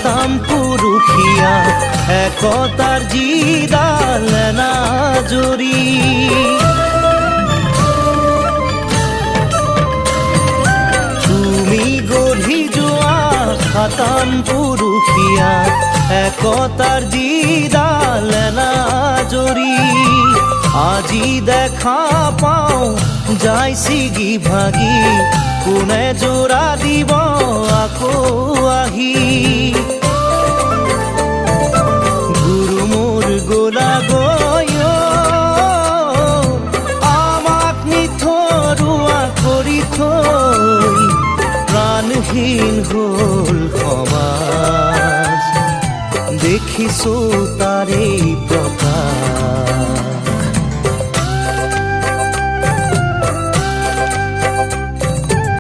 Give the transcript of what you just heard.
হাতাম পুৰুষীয়া একতাৰ যিডাল এনাজৰী তুমি গঢ়ি যোৱা হাতাম পুৰুষীয়া একতাৰ যিডাল এনাজৰী আজি দেখা পাওঁ যায় ছিগি ভাগি কোনে জোৰা দিব আকৌ আহি গুৰু মোৰ গোলা গৈ আমাক নিথৰুৱা কৰি থৈ প্ৰাণহীন হ'ল সমাজ দেখিছো তাৰে